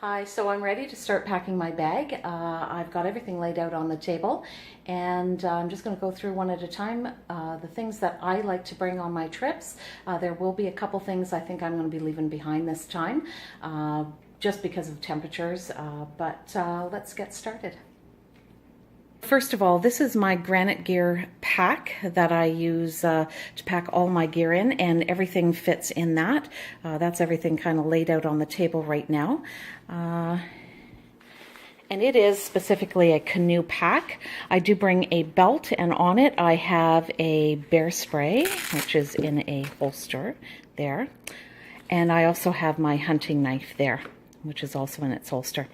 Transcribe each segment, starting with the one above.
Hi, so I'm ready to start packing my bag. I've got everything laid out on the table, and I'm just going to go through one at a time. The things that I like to bring on my trips. There will be a couple things I think I'm going to be leaving behind this time, just because of temperatures, but let's get started. First of all, this is my Granite Gear pack that I use to pack all my gear in, and everything fits in that. That's everything kind of laid out on the table right now. And it is specifically a canoe pack. I do bring a belt, and on it I have a bear spray, which is in a holster there. And I also have my hunting knife there, which is also in its holster.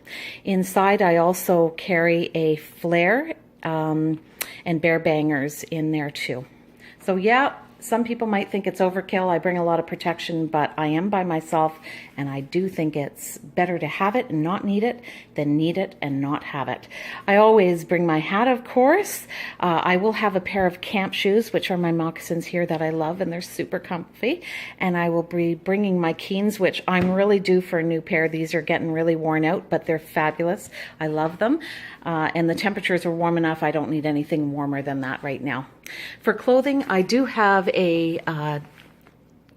Inside I also carry a flare and bear bangers in there too. So yeah, some people might think it's overkill. I bring a lot of protection, but I am by myself, and I do think it's better to have it and not need it than need it and not have it. I always bring my hat, of course. I will have a pair of camp shoes, which are my moccasins here that I love, and they're super comfy. And I will be bringing my Keens, which I'm really due for a new pair. These are getting really worn out, but they're fabulous. I love them. And the temperatures are warm enough. I don't need anything warmer than that right now. For clothing, I do have a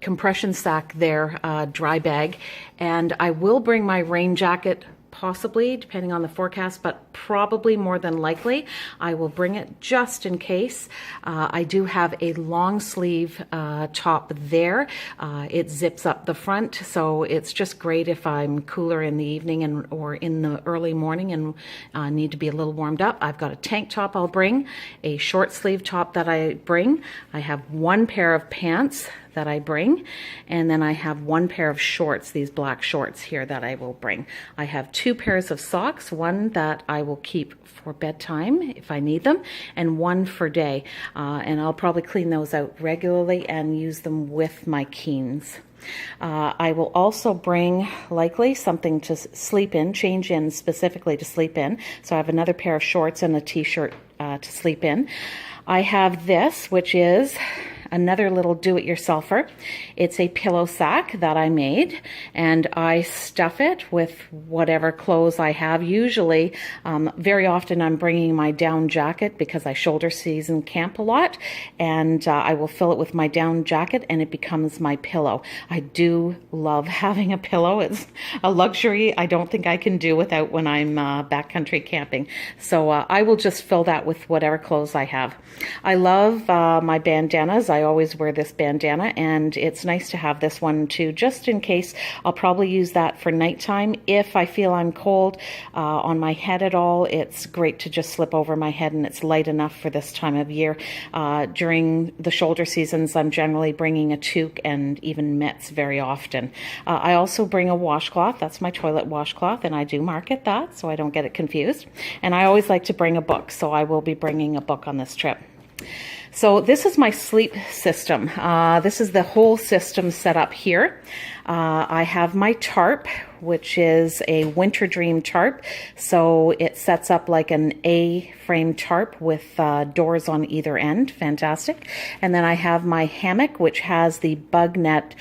compression sack there, dry bag, and I will bring my rain jacket, possibly, depending on the forecast, but probably more than likely I will bring it just in case. I do have a long sleeve top there. It zips up the front, so it's just great if I'm cooler in the evening or in the early morning and need to be a little warmed up. I've got a tank top I'll bring, a short sleeve top that I bring. I have one pair of pants that I bring, and then I have one pair of shorts, these black shorts here, that I will bring. I have two pairs of socks, one that I will keep for bedtime if I need them, and one for day, and I'll probably clean those out regularly and use them with my Keens. I will also bring likely something to sleep in, change in specifically to sleep in. So I have another pair of shorts and a t-shirt to sleep in. I have this, which is another little do-it-yourselfer. It's a pillow sack that I made, and I stuff it with whatever clothes I have. Usually, very often I'm bringing my down jacket because I shoulder season camp a lot, and I will fill it with my down jacket and it becomes my pillow. I do love having a pillow. It's a luxury I don't think I can do without when I'm backcountry camping. So I will just fill that with whatever clothes I have. I love my bandanas. I always wear this bandana, and it's nice to have this one too, just in case. I'll probably use that for nighttime. If I feel I'm cold on my head at all, it's great to just slip over my head, and it's light enough for this time of year. During the shoulder seasons, I'm generally bringing a toque and even mitts very often. I also bring a washcloth. That's my toilet washcloth, and I do market that so I don't get it confused. And I always like to bring a book, so I will be bringing a book on this trip. So this is my sleep system. This is the whole system set up here. I have my tarp, which is a Winter Dream tarp. So it sets up like an A-frame tarp with doors on either end. Fantastic. And then I have my hammock, which has the bug net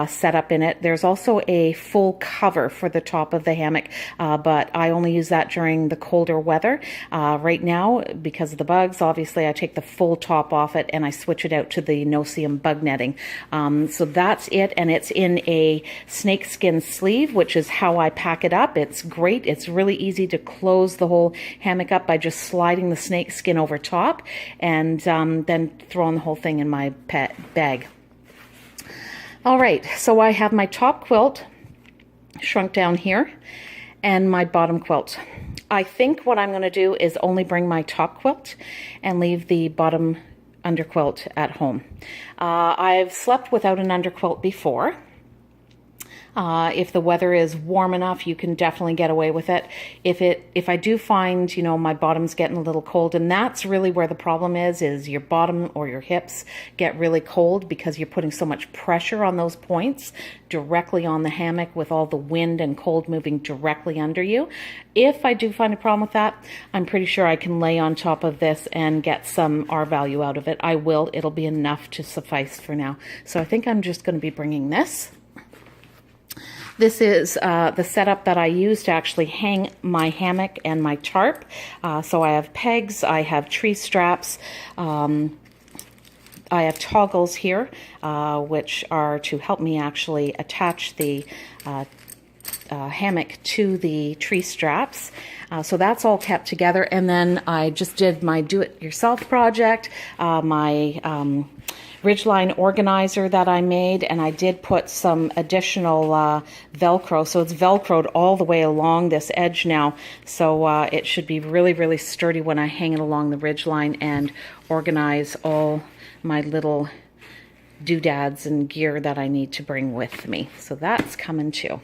set up in it. There's also a full cover for the top of the hammock, but I only use that during the colder weather. Right now, because of the bugs, obviously I take the full top off it and I switch it out to the no-see-um bug netting. So that's it, and it's in a snakeskin sleeve, which is how I pack it up. It's great. It's really easy to close the whole hammock up by just sliding the snakeskin over top and then throwing the whole thing in my bag. All right, so I have my top quilt shrunk down here and my bottom quilt. I think what I'm going to do is only bring my top quilt and leave the bottom underquilt at home. I've slept without an underquilt before. If the weather is warm enough, you can definitely get away with it. If I do find, my bottom's getting a little cold, and that's really where the problem is your bottom or your hips get really cold because you're putting so much pressure on those points directly on the hammock with all the wind and cold moving directly under you. If I do find a problem with that, I'm pretty sure I can lay on top of this and get some R value out of it. I will. It'll be enough to suffice for now. So I think I'm just going to be bringing this. This is the setup that I use to actually hang my hammock and my tarp. So I have pegs, I have tree straps, I have toggles here, which are to help me actually attach the hammock to the tree straps. So that's all kept together. And then I just did my do-it-yourself project, my Ridgeline organizer that I made, and I did put some additional Velcro. So it's Velcroed all the way along this edge now. So it should be really, really sturdy when I hang it along the ridgeline and organize all my little doodads and gear that I need to bring with me. So that's coming too.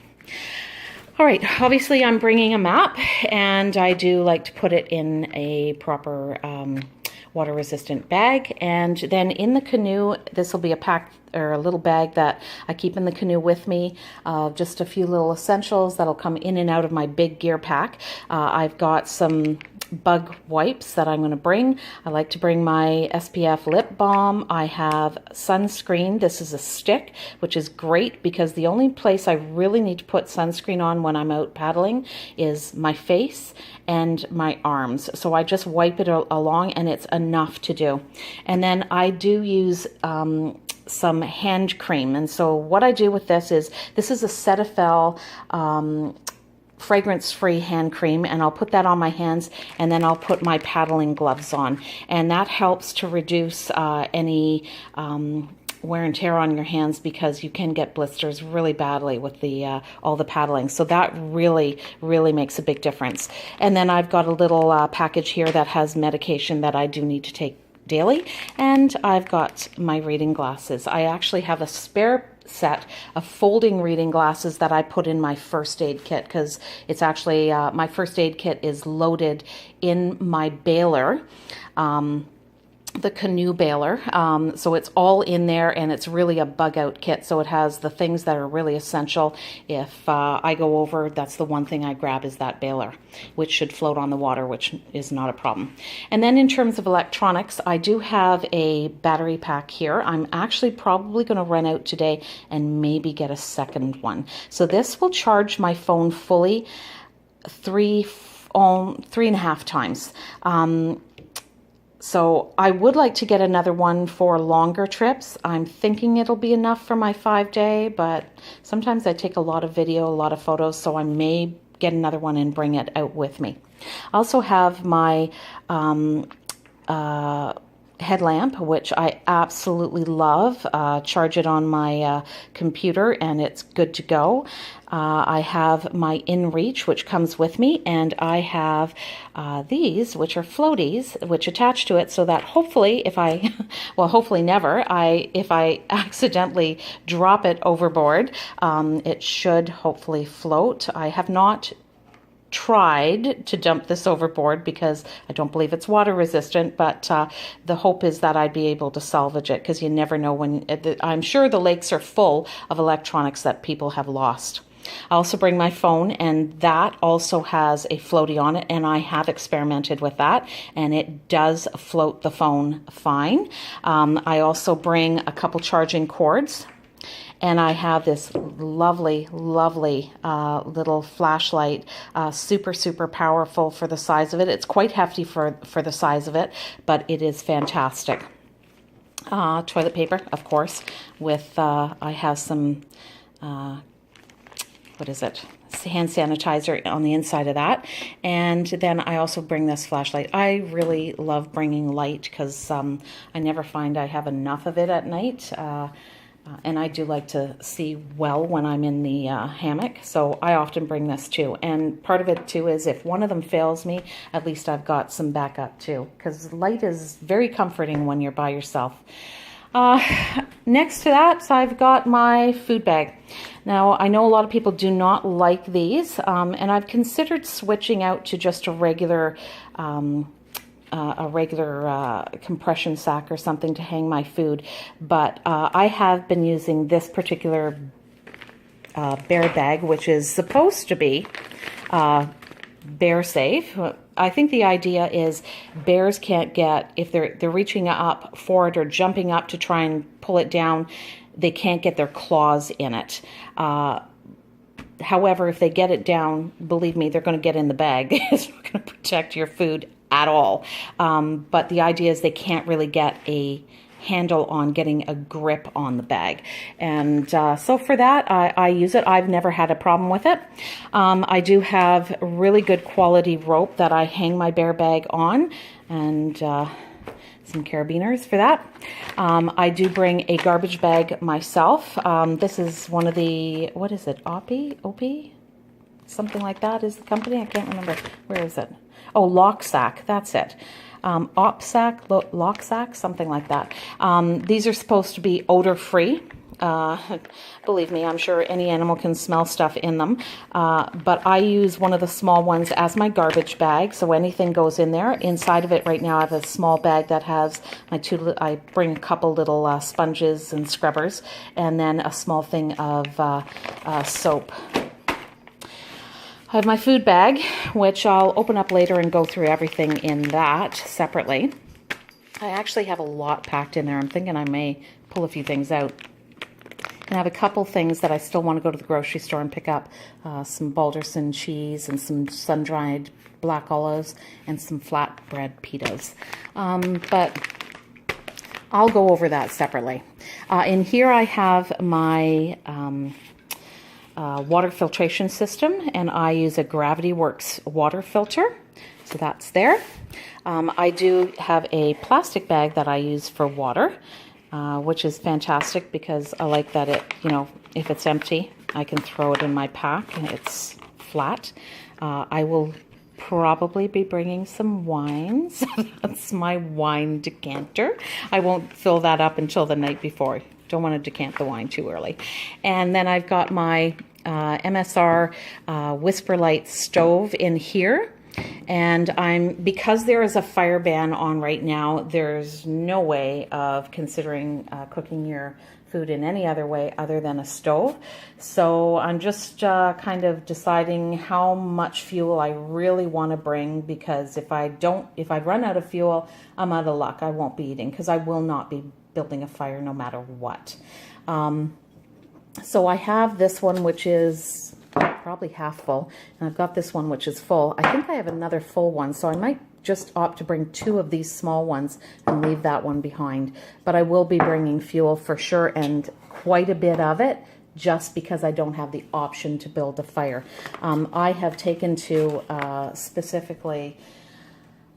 All right, obviously I'm bringing a map, and I do like to put it in a proper water resistant bag. And then in the canoe, this will be a pack or a little bag that I keep in the canoe with me, just a few little essentials that'll come in and out of my big gear pack. I've got some bug wipes that I'm going to bring. I like to bring my SPF lip balm. I have sunscreen. This is a stick, which is great because the only place I really need to put sunscreen on when I'm out paddling is my face and my arms. So I just wipe it along, and it's enough to do. And then I do use some hand cream. And so what I do with this is a Cetaphil fragrance-free hand cream, and I'll put that on my hands, and then I'll put my paddling gloves on, and that helps to reduce any wear and tear on your hands, because you can get blisters really badly with the all the paddling. So that really makes a big difference. And then I've got a little package here that has medication that I do need to take daily, and I've got my reading glasses. I actually have a spare set of folding reading glasses that I put in my first aid kit, because it's actually my first aid kit is loaded in my baler, the canoe baler. So it's all in there, and it's really a bug out kit. So it has the things that are really essential. If I go over, that's the one thing I grab is that baler, which should float on the water, which is not a problem. And then in terms of electronics, I do have a battery pack here. I'm actually probably going to run out today and maybe get a second one. So this will charge my phone fully 3.5 times. So I would like to get another one for longer trips. I'm thinking it'll be enough for my 5-day, but sometimes I take a lot of video, a lot of photos, so I may get another one and bring it out with me. I also have my headlamp, which I absolutely love. Charge it on my computer, and it's good to go. I have my InReach, which comes with me, and I have these, which are floaties, which attach to it, so that hopefully, if I, well, hopefully never, if I accidentally drop it overboard, it should hopefully float. I have not tried to dump this overboard because I don't believe it's water resistant, but the hope is that I'd be able to salvage it, because you never know when. I'm sure the lakes are full of electronics that people have lost. I also bring my phone, and that also has a floaty on it, and I have experimented with that, and it does float the phone fine. I also bring a couple charging cords, and I have this lovely little flashlight, super powerful for the size of it. It's quite hefty for the size of it, but it is fantastic. Toilet paper, of course, with I have some what is it? Hand sanitizer on the inside of that. And then I also bring this flashlight. I really love bringing light because I never find I have enough of it at night. And I do like to see well when I'm in the hammock, so I often bring this too. And part of it too is if one of them fails me, at least I've got some backup too, because light is very comforting when you're by yourself. Next to that, so I've got my food bag. Now, I know a lot of people do not like these, and I've considered switching out to just a regular compression sack or something to hang my food, but I have been using this particular bear bag, which is supposed to be bear safe. I think the idea is bears can't get, if they're reaching up for it or jumping up to try and pull it down, they can't get their claws in it. However, if they get it down, believe me, they're going to get in the bag. It's not going to protect your food at all. But the idea is they can't really get a handle on getting a grip on the bag. And so for that, I use it. I've never had a problem with it. I do have really good quality rope that I hang my bear bag on, and some carabiners for that. I do bring a garbage bag myself. This is one of the, what is it, Opie? Something like that is the company. I can't remember. Where is it? Oh, Locksack, that's it. Opsack, Locksack, something like that. These are supposed to be odor-free. Believe me, I'm sure any animal can smell stuff in them. But I use one of the small ones as my garbage bag, so anything goes in there. Inside of it right now I have a small bag that has my I bring a couple little sponges and scrubbers, and then a small thing of soap. I have my food bag, which I'll open up later and go through everything in that separately. I actually have a lot packed in there. I'm thinking I may pull a few things out. And I have a couple things that I still want to go to the grocery store and pick up. Some Balderson cheese and some sun-dried black olives and some flatbread pitas. But I'll go over that separately. In here I have my water filtration system, and I use a Gravity Works water filter, so that's there. I do have a plastic bag that I use for water, which is fantastic because I like that it, you know, if it's empty, I can throw it in my pack and it's flat. I will probably be bringing some wines. That's my wine decanter. I won't fill that up until the night before. Don't want to decant the wine too early. And then I've got my MSR Whisper Light stove in here. And because there is a fire ban on right now, there's no way of considering cooking your food in any other way other than a stove. So I'm just kind of deciding how much fuel I really want to bring, because if I run out of fuel, I'm out of luck. I won't be eating, because I will not be building a fire no matter what. So I have this one, which is probably half full, and I've got this one which is full. I think I have another full one, so I might just opt to bring 2 of these small ones and leave that one behind. But I will be bringing fuel for sure, and quite a bit of it, just because I don't have the option to build a fire. I have taken to specifically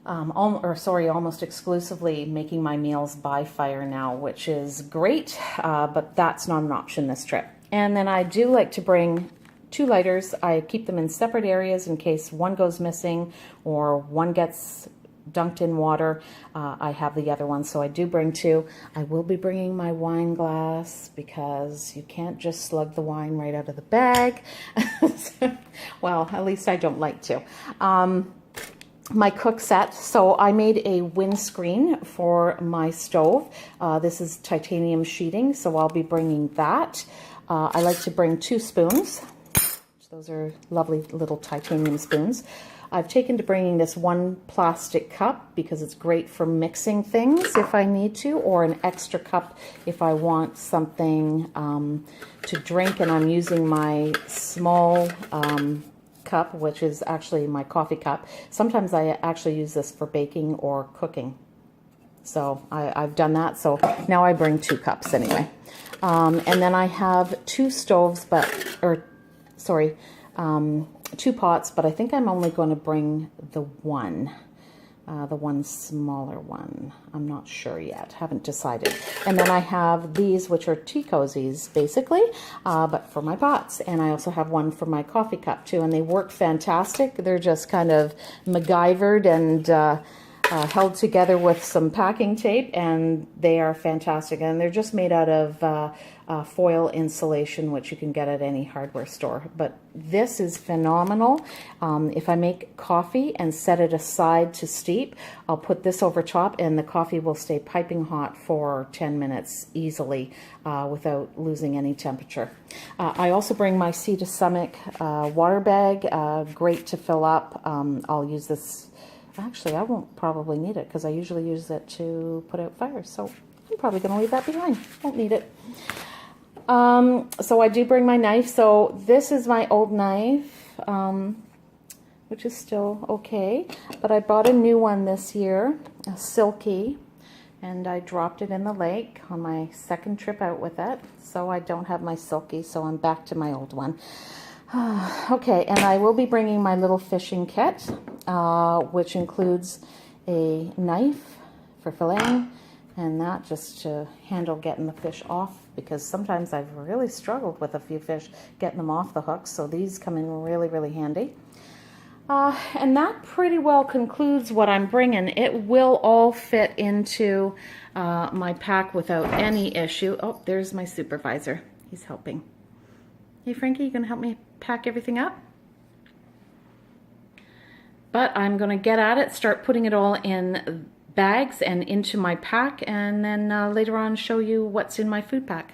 almost exclusively making my meals by fire now, which is great, but that's not an option this trip. And then I do like to bring 2 lighters. I keep them in separate areas in case one goes missing or one gets dunked in water. I have the other one, so I do bring 2. I will be bringing my wine glass because you can't just slug the wine right out of the bag. Well, at least I don't like to. My cook set. So I made a windscreen for my stove. This is titanium sheeting, so I'll be bringing that. I like to bring 2 spoons. Those are lovely little titanium spoons. I've taken to bringing this 1 plastic cup because it's great for mixing things if I need to, or an extra cup if I want something to drink, and I'm using my small cup, which is actually my coffee cup. Sometimes I actually use this for baking or cooking. So I've done that. So now I bring 2 cups anyway. And then I have 2 stoves, 2 pots, but I think I'm only going to bring the one smaller one. I'm not sure yet, haven't decided. And then I have these, which are tea cozies basically, but for my pots. And I also have one for my coffee cup too, and they work fantastic. They're just kind of MacGyvered and held together with some packing tape, and they are fantastic. And they're just made out of foil insulation, which you can get at any hardware store. But this is phenomenal. If I make coffee and set it aside to steep, I'll put this over top, and the coffee will stay piping hot for 10 minutes easily without losing any temperature. I also bring my Sea to Summit water bag, great to fill up. I'll use this. Actually, I won't probably need it because I usually use it to put out fires, so I'm probably going to leave that behind. Won't need it. So I do bring my knife. So this is my old knife, which is still okay. But I bought a new one this year, a Silky, and I dropped it in the lake on my second trip out with it. So I don't have my Silky, so I'm back to my old one. Okay, and I will be bringing my little fishing kit, which includes a knife for filleting, and that just to handle getting the fish off, because sometimes I've really struggled with a few fish getting them off the hook, so these come in really, really handy. And that pretty well concludes what I'm bringing. It will all fit into my pack without any issue. Oh, there's my supervisor. He's helping. Hey, Frankie, you gonna help me pack everything up? But I'm gonna get at it, start putting it all in bags and into my pack, and then later on show you what's in my food pack.